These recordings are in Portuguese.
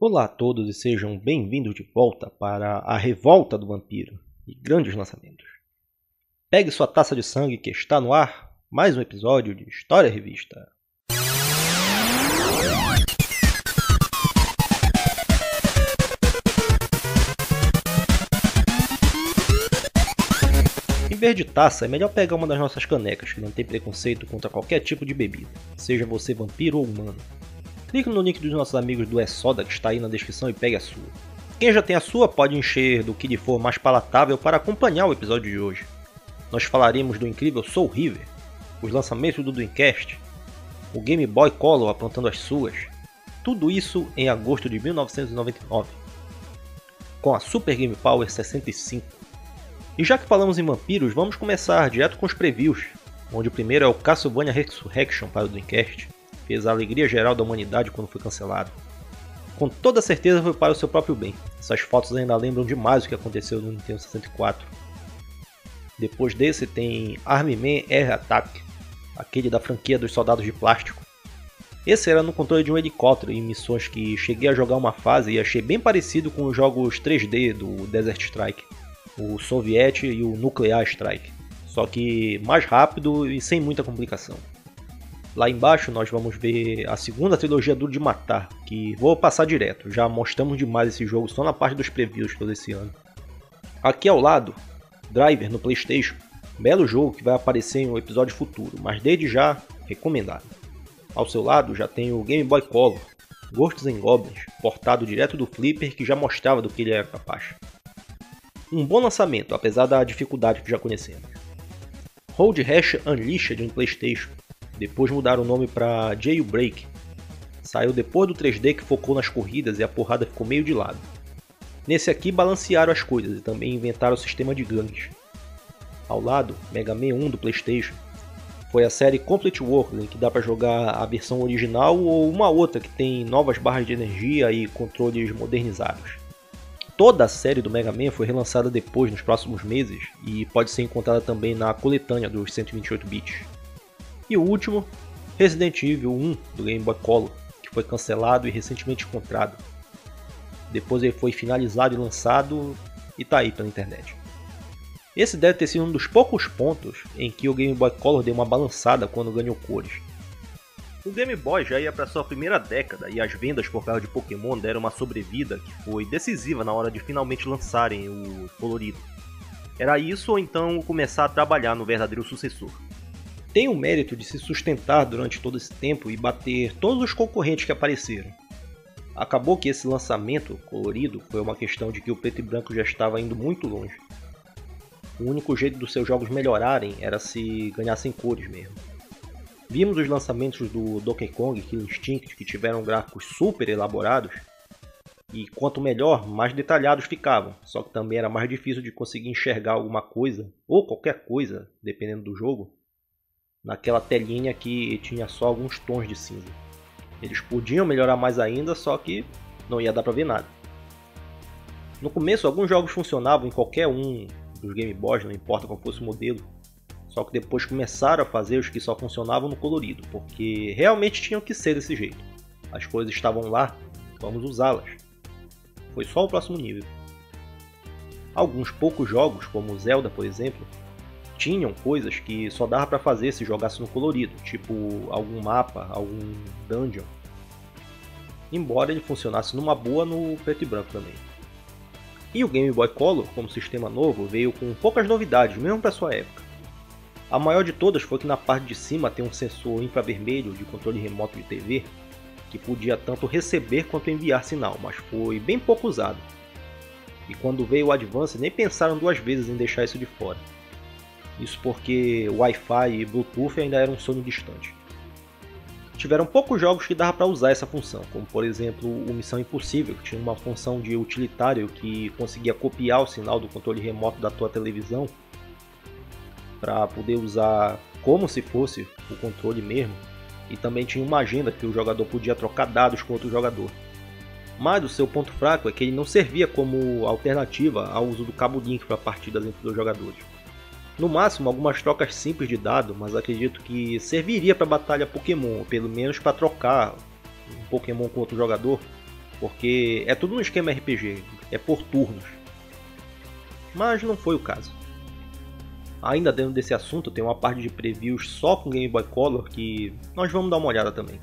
Olá a todos e sejam bem-vindos de volta para a Revolta do Vampiro e grandes lançamentos. Pegue sua taça de sangue que está no ar, mais um episódio de História Revista. Em vez de taça, é melhor pegar uma das nossas canecas que não tem preconceito contra qualquer tipo de bebida, seja você vampiro ou humano. Clique no link dos nossos amigos do E-Soda que está aí na descrição e pegue a sua. Quem já tem a sua pode encher do que lhe for mais palatável para acompanhar o episódio de hoje. Nós falaremos do incrível Soul River, os lançamentos do Dreamcast, o Game Boy Color aprontando as suas, tudo isso em agosto de 1999, com a Super Game Power 65. E já que falamos em vampiros, vamos começar direto com os previews, onde o primeiro é o Castlevania Resurrection para o Dreamcast. Fez a alegria geral da humanidade quando foi cancelado. Com toda certeza foi para o seu próprio bem. Essas fotos ainda lembram demais o que aconteceu no Nintendo 64. Depois desse tem Army Man Air Attack, aquele da franquia dos soldados de plástico. Esse era no controle de um helicóptero em missões que cheguei a jogar uma fase e achei bem parecido com os jogos 3D do Desert Strike, o Soviet e o Nuclear Strike, só que mais rápido e sem muita complicação. Lá embaixo nós vamos ver a segunda trilogia Duro de Matar, que vou passar direto, já mostramos demais esse jogo só na parte dos previews todo esse ano. Aqui ao lado, Driver no PlayStation, belo jogo que vai aparecer em um episódio futuro, mas desde já, recomendado. Ao seu lado já tem o Game Boy Color, Ghosts and Goblins, portado direto do Flipper que já mostrava do que ele era capaz. Um bom lançamento, apesar da dificuldade que já conhecemos. Road Rash Unleashed no PlayStation. Depois mudaram o nome para Jailbreak. Saiu depois do 3D que focou nas corridas e a porrada ficou meio de lado. Nesse aqui balancearam as coisas e também inventaram o sistema de gangues. Ao lado, Mega Man 1 do PlayStation. Foi a série Complete World, em que dá para jogar a versão original ou uma outra que tem novas barras de energia e controles modernizados. Toda a série do Mega Man foi relançada depois nos próximos meses e pode ser encontrada também na coletânea dos 128 bits. E o último, Resident Evil 1 do Game Boy Color, que foi cancelado e recentemente encontrado. Depois ele foi finalizado e lançado e tá aí pela internet. Esse deve ter sido um dos poucos pontos em que o Game Boy Color deu uma balançada quando ganhou cores. O Game Boy já ia para sua primeira década e as vendas por causa de Pokémon deram uma sobrevida que foi decisiva na hora de finalmente lançarem o colorido. Era isso ou então começar a trabalhar no verdadeiro sucessor. Tem o mérito de se sustentar durante todo esse tempo e bater todos os concorrentes que apareceram. Acabou que esse lançamento colorido foi uma questão de que o preto e branco já estava indo muito longe. O único jeito dos seus jogos melhorarem era se ganhassem cores mesmo. Vimos os lançamentos do Donkey Kong e Killer Instinct que tiveram gráficos super elaborados e quanto melhor, mais detalhados ficavam, só que também era mais difícil de conseguir enxergar alguma coisa ou qualquer coisa, dependendo do jogo, naquela telinha que tinha só alguns tons de cinza. Eles podiam melhorar mais ainda, só que não ia dar pra ver nada. No começo alguns jogos funcionavam em qualquer um dos Game Boys, não importa qual fosse o modelo, só que depois começaram a fazer os que só funcionavam no colorido, porque realmente tinham que ser desse jeito. As coisas estavam lá, vamos usá-las. Foi só o próximo nível. Alguns poucos jogos, como Zelda por exemplo, tinham coisas que só dava para fazer se jogasse no colorido, tipo algum mapa, algum dungeon. Embora ele funcionasse numa boa no preto e branco também. E o Game Boy Color, como sistema novo, veio com poucas novidades, mesmo para sua época. A maior de todas foi que na parte de cima tem um sensor infravermelho de controle remoto de TV, que podia tanto receber quanto enviar sinal, mas foi bem pouco usado. E quando veio o Advance nem pensaram duas vezes em deixar isso de fora. Isso porque Wi-Fi e Bluetooth ainda eram um sonho distante. Tiveram poucos jogos que dava para usar essa função, como por exemplo o Missão Impossível, que tinha uma função de utilitário que conseguia copiar o sinal do controle remoto da tua televisão para poder usar como se fosse o controle mesmo, e também tinha uma agenda que o jogador podia trocar dados com outro jogador. Mas o seu ponto fraco é que ele não servia como alternativa ao uso do cabo link para partidas entre dois jogadores. No máximo algumas trocas simples de dado, mas acredito que serviria para batalha Pokémon, ou pelo menos para trocar um Pokémon com outro jogador, porque é tudo no esquema RPG, é por turnos. Mas não foi o caso. Ainda dentro desse assunto, tem uma parte de previews só com Game Boy Color que nós vamos dar uma olhada também.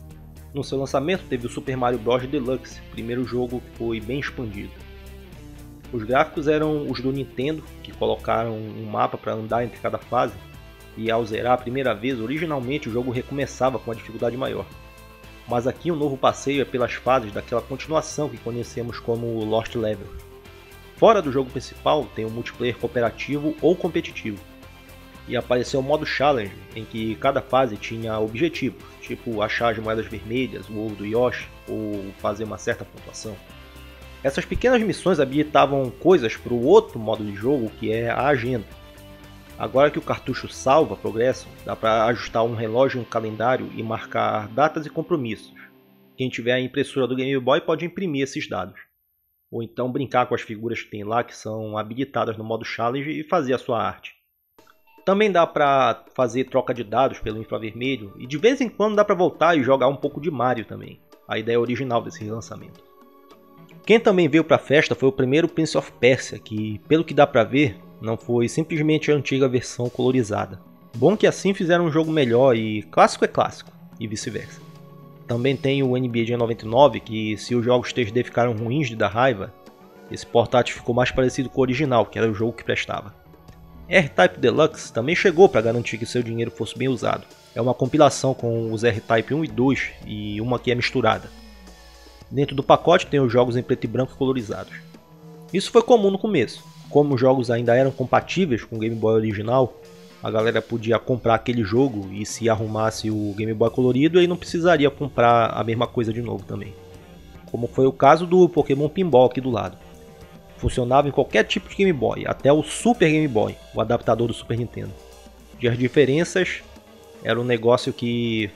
No seu lançamento teve o Super Mario Bros. Deluxe, primeiro jogo que foi bem expandido. Os gráficos eram os do Nintendo, que colocaram um mapa para andar entre cada fase, e ao zerar a primeira vez, originalmente o jogo recomeçava com uma dificuldade maior. Mas aqui um novo passeio é pelas fases daquela continuação que conhecemos como Lost Level. Fora do jogo principal tem o multiplayer cooperativo ou competitivo. E apareceu o modo Challenge, em que cada fase tinha objetivos, tipo achar as moedas vermelhas, o ovo do Yoshi, ou fazer uma certa pontuação. Essas pequenas missões habilitavam coisas para o outro modo de jogo, que é a agenda. Agora que o cartucho salva progresso, dá para ajustar um relógio em calendário e marcar datas e compromissos. Quem tiver a impressora do Game Boy pode imprimir esses dados. Ou então brincar com as figuras que tem lá, que são habilitadas no modo Challenge, e fazer a sua arte. Também dá para fazer troca de dados pelo infravermelho, e de vez em quando dá para voltar e jogar um pouco de Mario também, a ideia original desse relançamento. Quem também veio para a festa foi o primeiro Prince of Persia, que pelo que dá para ver, não foi simplesmente a antiga versão colorizada. Bom que assim fizeram um jogo melhor e clássico é clássico, e vice-versa. Também tem o NBA Jam 99, que se os jogos 3D ficaram ruins de dar raiva, esse portátil ficou mais parecido com o original, que era o jogo que prestava. R-Type Deluxe também chegou para garantir que seu dinheiro fosse bem usado. É uma compilação com os R-Type 1 e 2 e uma que é misturada. Dentro do pacote tem os jogos em preto e branco colorizados. Isso foi comum no começo. Como os jogos ainda eram compatíveis com o Game Boy original, a galera podia comprar aquele jogo e se arrumasse o Game Boy colorido, aí não precisaria comprar a mesma coisa de novo também. Como foi o caso do Pokémon Pinball aqui do lado. Funcionava em qualquer tipo de Game Boy, até o Super Game Boy, o adaptador do Super Nintendo. E as diferenças era um negócio que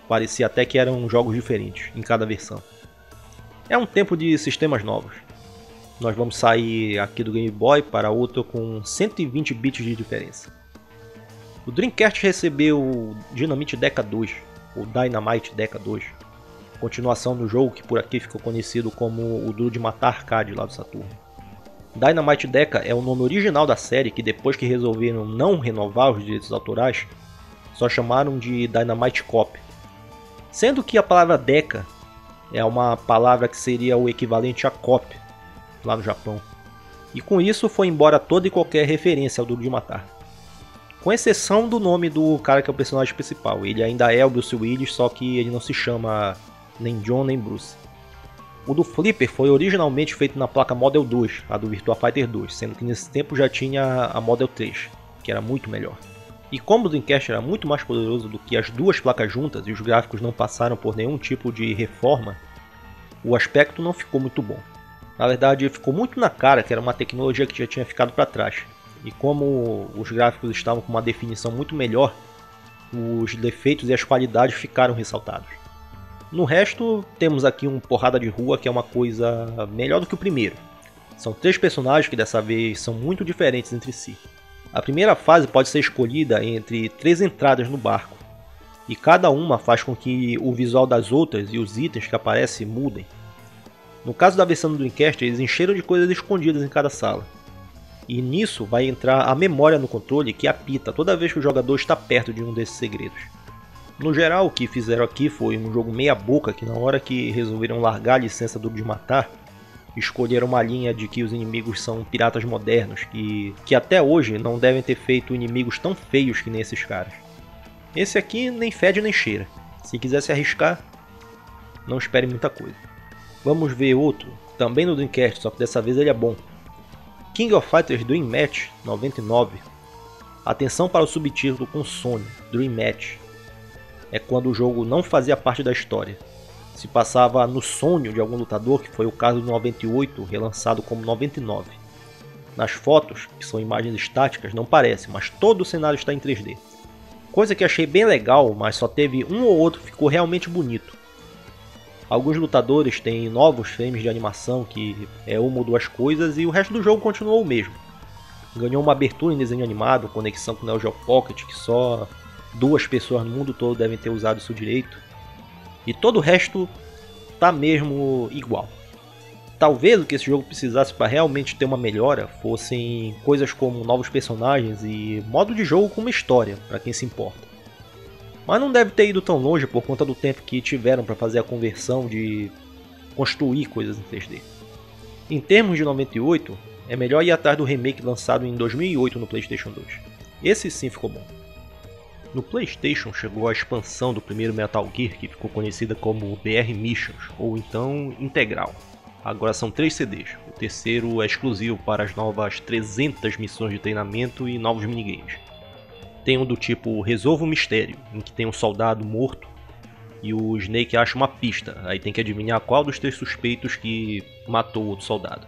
parecia até que eram jogos diferentes em cada versão. É um tempo de sistemas novos. Nós vamos sair aqui do Game Boy para outro com 120 bits de diferença. O Dreamcast recebeu o Dynamite Deca 2, ou Dynamite Deca 2, continuação do jogo que por aqui ficou conhecido como o Duro de Matar Arcade lá do Saturno. Dynamite Deca é o nome original da série que depois que resolveram não renovar os direitos autorais, só chamaram de Dynamite Cop. Sendo que a palavra Deca é uma palavra que seria o equivalente a Cop lá no Japão. E com isso foi embora toda e qualquer referência ao Duro de Matar. Com exceção do nome do cara que é o personagem principal, ele ainda é o Bruce Willis, só que ele não se chama nem John nem Bruce. O do Flipper foi originalmente feito na placa Model 2, a do Virtua Fighter 2, sendo que nesse tempo já tinha a Model 3, que era muito melhor. E como o Dreamcast era muito mais poderoso do que as duas placas juntas e os gráficos não passaram por nenhum tipo de reforma, o aspecto não ficou muito bom. Na verdade, ficou muito na cara que era uma tecnologia que já tinha ficado para trás. E como os gráficos estavam com uma definição muito melhor, os defeitos e as qualidades ficaram ressaltados. No resto, temos aqui um porrada de rua que é uma coisa melhor do que o primeiro. São 3 personagens que dessa vez são muito diferentes entre si. A primeira fase pode ser escolhida entre 3 entradas no barco, e cada uma faz com que o visual das outras e os itens que aparecem mudem. No caso da versão do Dreamcast, eles encheram de coisas escondidas em cada sala. E nisso vai entrar a memória no controle que apita toda vez que o jogador está perto de um desses segredos. No geral, o que fizeram aqui foi um jogo meia boca que na hora que resolveram largar a licença do Duro de Matar, escolheram uma linha de que os inimigos são piratas modernos, que até hoje não devem ter feito inimigos tão feios que nem esses caras. Esse aqui nem fede nem cheira. Se quiser se arriscar, não espere muita coisa. Vamos ver outro, também no Dreamcast, só que dessa vez ele é bom. King of Fighters Dream Match 99. Atenção para o subtítulo com Sony, Dream Match. É quando o jogo não fazia parte da história. Se passava no sonho de algum lutador, que foi o caso do 98, relançado como 99. Nas fotos, que são imagens estáticas, não parece, mas todo o cenário está em 3D. Coisa que achei bem legal, mas só teve um ou outro que ficou realmente bonito. Alguns lutadores têm novos frames de animação, que é uma ou duas coisas, e o resto do jogo continuou o mesmo. Ganhou uma abertura em desenho animado, conexão com o Neo Geo Pocket, que só 2 pessoas no mundo todo devem ter usado isso direito. E todo o resto tá mesmo igual. Talvez o que esse jogo precisasse para realmente ter uma melhora fossem coisas como novos personagens e modo de jogo com uma história, para quem se importa. Mas não deve ter ido tão longe por conta do tempo que tiveram para fazer a conversão de construir coisas em 3D. Em termos de 98, é melhor ir atrás do remake lançado em 2008 no PlayStation 2. Esse sim ficou bom. No PlayStation chegou a expansão do primeiro Metal Gear, que ficou conhecida como BR Missions, ou então Integral. Agora são 3 CDs, o terceiro é exclusivo para as novas 300 missões de treinamento e novos minigames. Tem um do tipo Resolva o Mistério, em que tem um soldado morto e o Snake acha uma pista, aí tem que adivinhar qual dos 3 suspeitos que matou o outro soldado.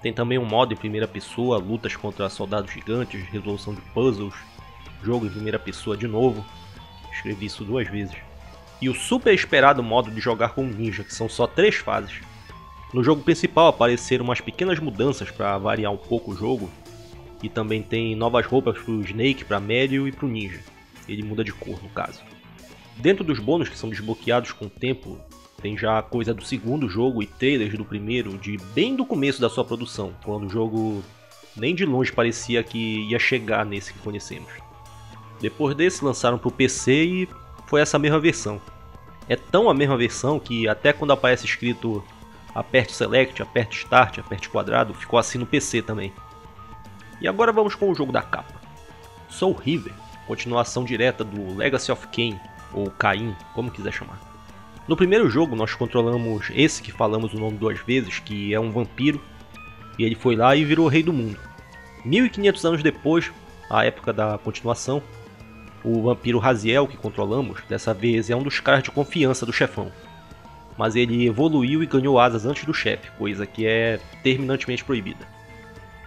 Tem também um modo em primeira pessoa, lutas contra soldados gigantes, resolução de puzzles, jogo em primeira pessoa de novo, escrevi isso 2 vezes. E o super esperado modo de jogar com ninja, que são só 3 fases. No jogo principal apareceram umas pequenas mudanças para variar um pouco o jogo, e também tem novas roupas para o Snake, para Médio e para o Ninja. Ele muda de cor no caso. Dentro dos bônus que são desbloqueados com o tempo, tem já coisa do segundo jogo e trailers do primeiro, de bem do começo da sua produção, quando o jogo nem de longe parecia que ia chegar nesse que conhecemos. Depois desse lançaram para o PC e foi essa mesma versão. É tão a mesma versão que até quando aparece escrito aperte Select, aperte Start, aperte quadrado, ficou assim no PC também. E agora vamos com o jogo da capa. Soul River, continuação direta do Legacy of Kain, ou Caim, como quiser chamar. No primeiro jogo nós controlamos esse que falamos o nome 2 vezes, que é um vampiro, e ele foi lá e virou o rei do mundo. 1500 anos depois, a época da continuação, o vampiro Raziel que controlamos, dessa vez é um dos caras de confiança do chefão. Mas ele evoluiu e ganhou asas antes do chefe, coisa que é terminantemente proibida.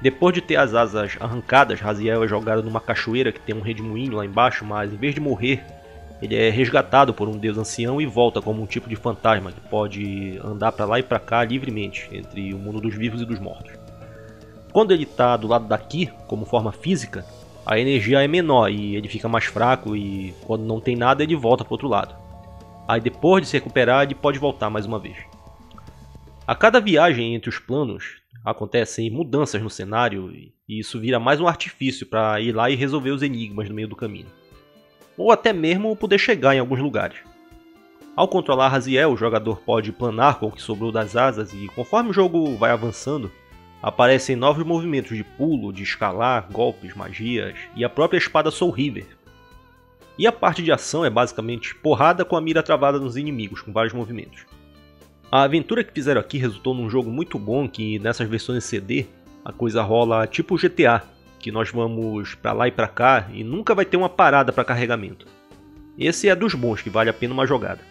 Depois de ter as asas arrancadas, Raziel é jogado numa cachoeira que tem um redemoinho lá embaixo, mas em vez de morrer, ele é resgatado por um deus ancião e volta como um tipo de fantasma que pode andar para lá e para cá livremente, entre o mundo dos vivos e dos mortos. Quando ele está do lado daqui, como forma física, a energia é menor e ele fica mais fraco, e quando não tem nada ele volta para o outro lado. Aí depois de se recuperar ele pode voltar mais uma vez. A cada viagem entre os planos acontecem mudanças no cenário e isso vira mais um artifício para ir lá e resolver os enigmas no meio do caminho. Ou até mesmo poder chegar em alguns lugares. Ao controlar Raziel, o jogador pode planar com o que sobrou das asas e conforme o jogo vai avançando, aparecem novos movimentos de pulo, de escalar, golpes, magias e a própria espada Soul River. E a parte de ação é basicamente porrada com a mira travada nos inimigos, com vários movimentos. A aventura que fizeram aqui resultou num jogo muito bom que nessas versões CD a coisa rola tipo GTA, que nós vamos pra lá e pra cá e nunca vai ter uma parada para carregamento. Esse é dos bons, que vale a pena uma jogada.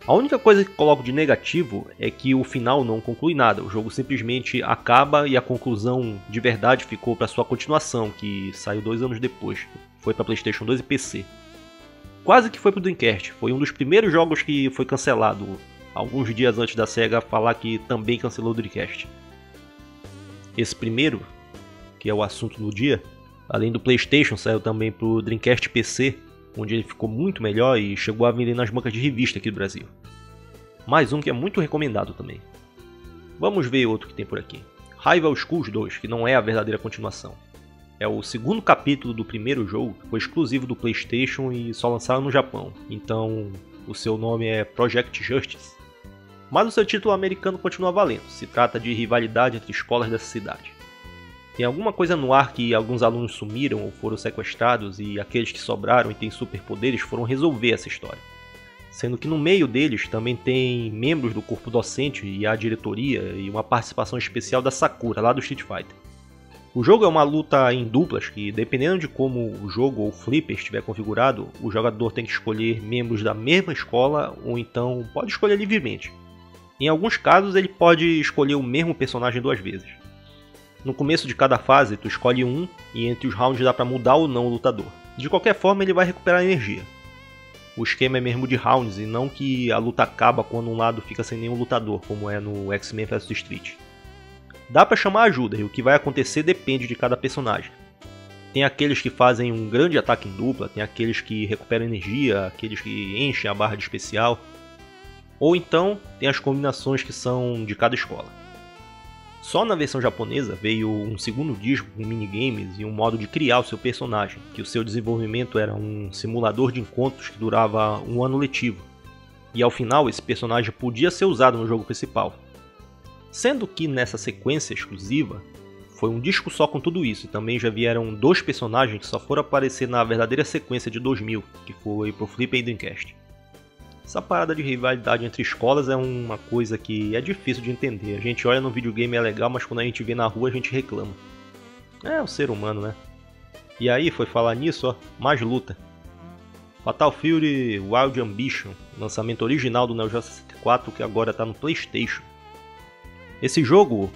A única coisa que coloco de negativo é que o final não conclui nada, o jogo simplesmente acaba e a conclusão de verdade ficou para sua continuação, que saiu 2 anos depois, foi para PlayStation 2 e PC. Quase que foi pro Dreamcast, foi um dos primeiros jogos que foi cancelado, alguns dias antes da SEGA falar que também cancelou o Dreamcast. Esse primeiro, que é o assunto do dia, além do PlayStation, saiu também pro Dreamcast PC, onde ele ficou muito melhor e chegou a vender nas bancas de revista aqui do Brasil. Mais um que é muito recomendado também. Vamos ver outro que tem por aqui. Rival Schools 2, que não é a verdadeira continuação. É o segundo capítulo do primeiro jogo, que foi exclusivo do PlayStation e só lançaram no Japão, então o seu nome é Project Justice. Mas o seu título americano continua valendo, se trata de rivalidade entre escolas dessa cidade. Tem alguma coisa no ar que alguns alunos sumiram ou foram sequestrados e aqueles que sobraram e têm superpoderes foram resolver essa história. Sendo que no meio deles também tem membros do corpo docente e a diretoria e uma participação especial da Sakura, lá do Street Fighter. O jogo é uma luta em duplas que, dependendo de como o jogo ou o flipper estiver configurado, o jogador tem que escolher membros da mesma escola ou então pode escolher livremente. Em alguns casos ele pode escolher o mesmo personagem 2 vezes. No começo de cada fase tu escolhe um e entre os rounds dá para mudar ou não o lutador. De qualquer forma ele vai recuperar energia. O esquema é mesmo de rounds e não que a luta acaba quando um lado fica sem nenhum lutador, como é no X-Men vs Street. Dá pra chamar ajuda e o que vai acontecer depende de cada personagem. Tem aqueles que fazem um grande ataque em dupla, tem aqueles que recuperam energia, aqueles que enchem a barra de especial. Ou então tem as combinações que são de cada escola. Só na versão japonesa veio um segundo disco com minigames e um modo de criar o seu personagem, que o seu desenvolvimento era um simulador de encontros que durava um ano letivo, e ao final esse personagem podia ser usado no jogo principal. Sendo que nessa sequência exclusiva, foi um disco só com tudo isso, e também já vieram 2 personagens que só foram aparecer na verdadeira sequência de 2000, que foi pro Flip e Dreamcast. Essa parada de rivalidade entre escolas é uma coisa que é difícil de entender. A gente olha no videogame é legal, mas quando a gente vê na rua a gente reclama. É o ser humano, né? E aí, foi falar nisso, ó, mais luta. Fatal Fury Wild Ambition, lançamento original do Neo Geo 64 que agora está no PlayStation. Esse jogo,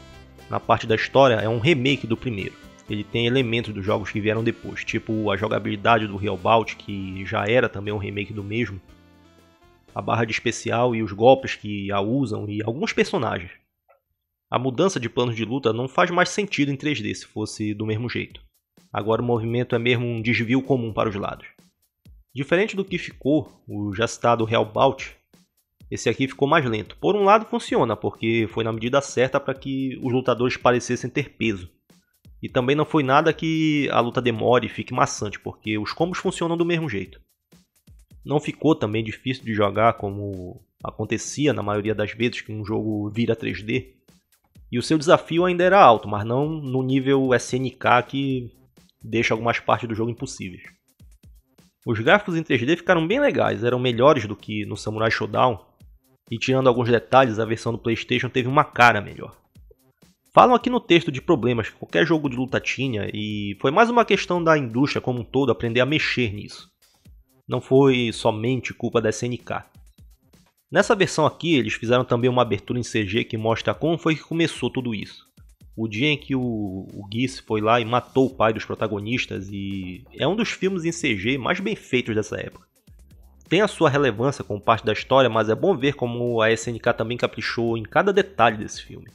na parte da história, é um remake do primeiro. Ele tem elementos dos jogos que vieram depois, tipo a jogabilidade do Real Bout, que já era também um remake do mesmo, a barra de especial e os golpes que a usam e alguns personagens. A mudança de planos de luta não faz mais sentido em 3D se fosse do mesmo jeito. Agora o movimento é mesmo um desvio comum para os lados. Diferente do que ficou o já citado Real Bout, esse aqui ficou mais lento. Por um lado funciona, porque foi na medida certa para que os lutadores parecessem ter peso. E também não foi nada que a luta demore e fique maçante, porque os combos funcionam do mesmo jeito. Não ficou também difícil de jogar como acontecia na maioria das vezes que um jogo vira 3D. E o seu desafio ainda era alto, mas não no nível SNK que deixa algumas partes do jogo impossíveis. Os gráficos em 3D ficaram bem legais, eram melhores do que no Samurai Shodown. E tirando alguns detalhes, a versão do PlayStation teve uma cara melhor. Falam aqui no texto de problemas que qualquer jogo de luta tinha, e foi mais uma questão da indústria como um todo aprender a mexer nisso. Não foi somente culpa da SNK. Nessa versão aqui, eles fizeram também uma abertura em CG que mostra como foi que começou tudo isso. O dia em que o Geese foi lá e matou o pai dos protagonistas, e é um dos filmes em CG mais bem feitos dessa época. Tem a sua relevância como parte da história, mas é bom ver como a SNK também caprichou em cada detalhe desse filme.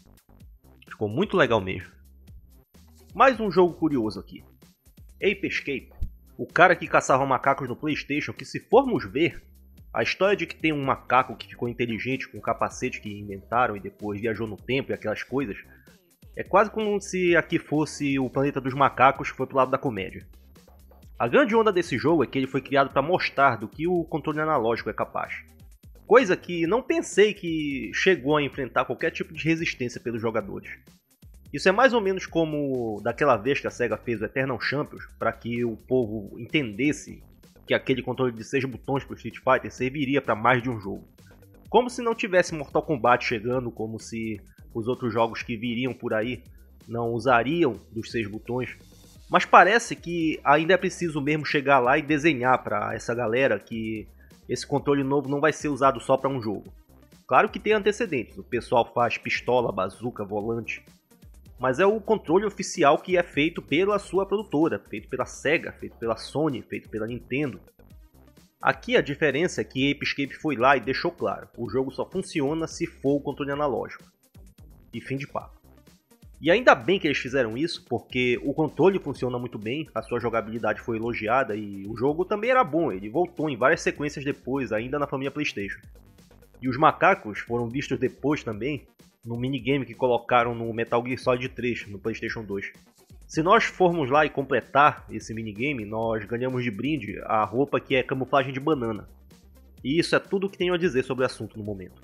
Ficou muito legal mesmo. Mais um jogo curioso aqui. Ape Escape. O cara que caçava macacos no PlayStation, que se formos ver, a história de que tem um macaco que ficou inteligente com um capacete que inventaram e depois viajou no tempo e aquelas coisas, é quase como se aqui fosse o planeta dos macacos que foi pro lado da comédia. A grande onda desse jogo é que ele foi criado para mostrar do que o controle analógico é capaz. Coisa que não pensei que chegou a enfrentar qualquer tipo de resistência pelos jogadores. Isso é mais ou menos como daquela vez que a SEGA fez o Eternal Champions, para que o povo entendesse que aquele controle de 6 botões para o Street Fighter serviria para mais de um jogo. Como se não tivesse Mortal Kombat chegando, como se os outros jogos que viriam por aí não usariam dos 6 botões. Mas parece que ainda é preciso mesmo chegar lá e desenhar para essa galera que esse controle novo não vai ser usado só para um jogo. Claro que tem antecedentes, o pessoal faz pistola, bazuca, volante, mas é o controle oficial que é feito pela sua produtora, feito pela SEGA, feito pela Sony, feito pela Nintendo. Aqui a diferença é que Ape Escape foi lá e deixou claro, o jogo só funciona se for o controle analógico. E fim de papo. E ainda bem que eles fizeram isso, porque o controle funciona muito bem, a sua jogabilidade foi elogiada e o jogo também era bom, ele voltou em várias sequências depois, ainda na família PlayStation. E os macacos foram vistos depois também, no minigame que colocaram no Metal Gear Solid 3, no PlayStation 2. Se nós formos lá e completar esse minigame, nós ganhamos de brinde a roupa que é camuflagem de banana. E isso é tudo o que tenho a dizer sobre o assunto no momento.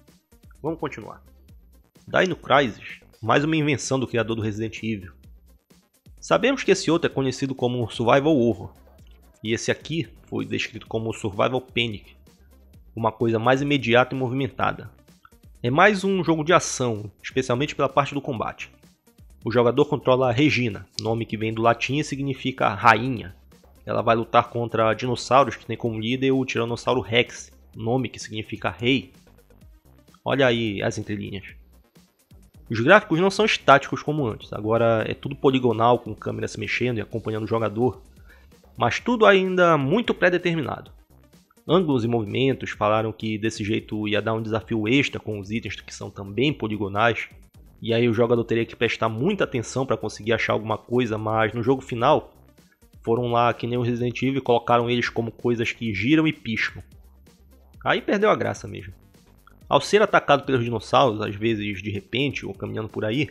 Vamos continuar. Dino Crisis, mais uma invenção do criador do Resident Evil. Sabemos que esse outro é conhecido como Survival Horror, e esse aqui foi descrito como Survival Panic, uma coisa mais imediata e movimentada. É mais um jogo de ação, especialmente pela parte do combate. O jogador controla a Regina, nome que vem do latim e significa rainha. Ela vai lutar contra dinossauros que tem como líder o Tiranossauro Rex, nome que significa rei. Olha aí as entrelinhas. Os gráficos não são estáticos como antes, agora é tudo poligonal com câmera se mexendo e acompanhando o jogador, mas tudo ainda muito pré-determinado. Ângulos e movimentos falaram que desse jeito ia dar um desafio extra com os itens que são também poligonais, e aí o jogador teria que prestar muita atenção para conseguir achar alguma coisa, mas no jogo final foram lá que nem o Resident Evil e colocaram eles como coisas que giram e piscam. Aí perdeu a graça mesmo. Ao ser atacado pelos dinossauros, às vezes de repente ou caminhando por aí,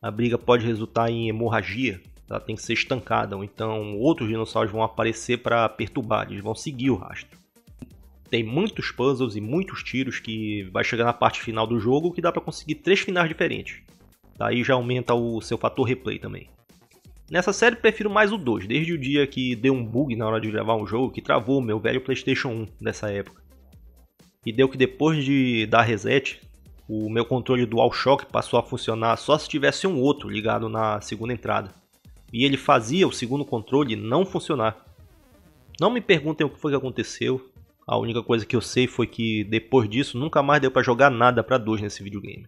a briga pode resultar em hemorragia, ela tem que ser estancada, ou então outros dinossauros vão aparecer para perturbar, eles vão seguir o rastro. Tem muitos puzzles e muitos tiros que vai chegar na parte final do jogo que dá para conseguir 3 finais diferentes. Daí já aumenta o seu fator replay também. Nessa série prefiro mais o 2, desde o dia que deu um bug na hora de gravar um jogo que travou o meu velho PlayStation 1 dessa época. E deu que depois de dar reset, o meu controle DualShock passou a funcionar só se tivesse um outro ligado na segunda entrada. E ele fazia o segundo controle não funcionar. Não me perguntem o que foi que aconteceu. A única coisa que eu sei foi que depois disso nunca mais deu pra jogar nada pra 2 nesse videogame.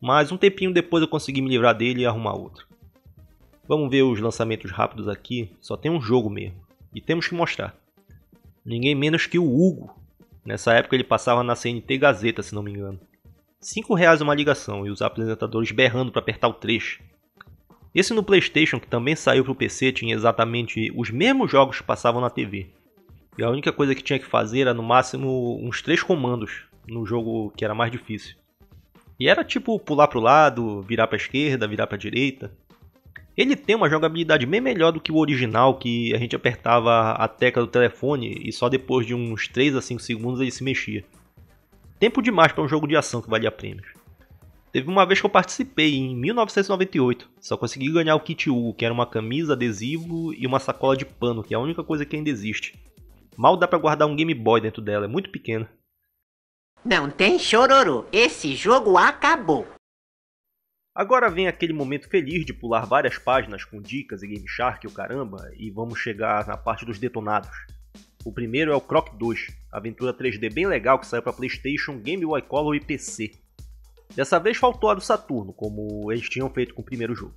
Mas um tempinho depois eu consegui me livrar dele e arrumar outro. Vamos ver os lançamentos rápidos aqui, só tem um jogo mesmo. E temos que mostrar. Ninguém menos que o Hugo. Nessa época ele passava na CNT Gazeta, se não me engano. R$5 uma ligação e os apresentadores berrando pra apertar o 3. Esse no PlayStation, que também saiu pro PC, tinha exatamente os mesmos jogos que passavam na TV. E a única coisa que tinha que fazer era no máximo uns 3 comandos no jogo que era mais difícil. E era tipo pular pro lado, virar pra esquerda, virar pra direita. Ele tem uma jogabilidade bem melhor do que o original, que a gente apertava a tecla do telefone e só depois de uns 3 a 5 segundos ele se mexia. Tempo demais para um jogo de ação que valia prêmios. Teve uma vez que eu participei, em 1998, só consegui ganhar o Kit Hugo, que era uma camisa, adesivo e uma sacola de pano, que é a única coisa que ainda existe. Mal dá pra guardar um Game Boy dentro dela, é muito pequena. Não tem chororô, esse jogo acabou. Agora vem aquele momento feliz de pular várias páginas com dicas e Game Shark e o caramba, e vamos chegar na parte dos detonados. O primeiro é o Croc 2, aventura 3D bem legal que saiu para PlayStation, Game Boy Color e PC. Dessa vez faltou a do Saturno, como eles tinham feito com o primeiro jogo.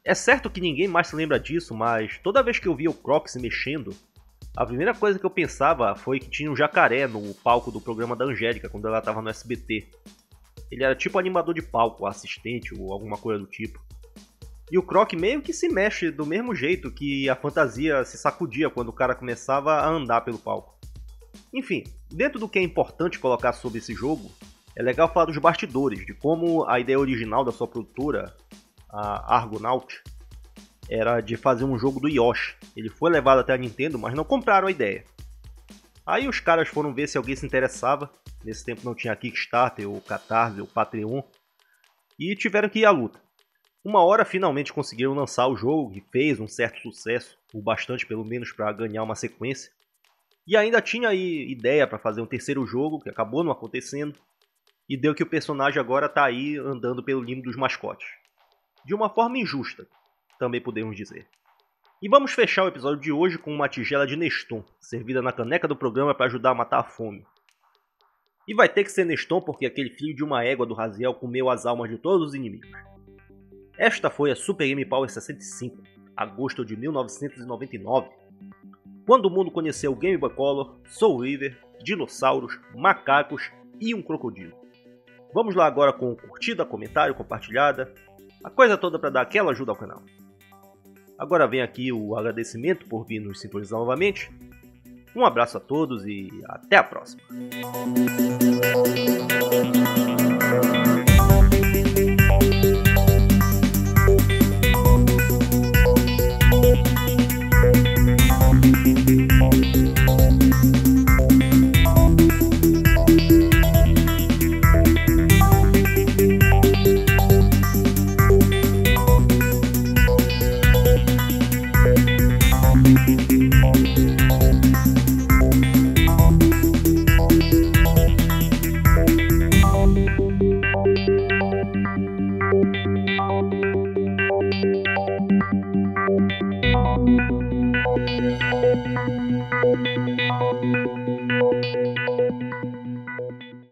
É certo que ninguém mais se lembra disso, mas toda vez que eu via o Croc se mexendo, a primeira coisa que eu pensava foi que tinha um jacaré no palco do programa da Angélica, quando ela estava no SBT. Ele era tipo animador de palco, assistente ou alguma coisa do tipo. E o Croc meio que se mexe do mesmo jeito que a fantasia se sacudia quando o cara começava a andar pelo palco. Enfim, dentro do que é importante colocar sobre esse jogo, é legal falar dos bastidores, de como a ideia original da sua produtora, a Argonaut, era de fazer um jogo do Yoshi. Ele foi levado até a Nintendo, mas não compraram a ideia. Aí os caras foram ver se alguém se interessava. Nesse tempo não tinha Kickstarter, ou Catarse, ou Patreon. E tiveram que ir à luta. Uma hora finalmente conseguiram lançar o jogo, que fez um certo sucesso, o bastante pelo menos para ganhar uma sequência. E ainda tinha aí ideia para fazer um terceiro jogo, que acabou não acontecendo. E deu que o personagem agora tá aí andando pelo limbo dos mascotes. De uma forma injusta, também podemos dizer. E vamos fechar o episódio de hoje com uma tigela de Neston, servida na caneca do programa para ajudar a matar a fome. E vai ter que ser Neston porque aquele filho de uma égua do Raziel comeu as almas de todos os inimigos. Esta foi a Super Game Power 65, agosto de 1999. Quando o mundo conheceu o Game Boy Color, Soul River, dinossauros, macacos e um crocodilo. Vamos lá agora com curtida, comentário, compartilhada, a coisa toda para dar aquela ajuda ao canal. Agora vem aqui o agradecimento por vir nos sintonizar novamente. Um abraço a todos e até a próxima. Thank you.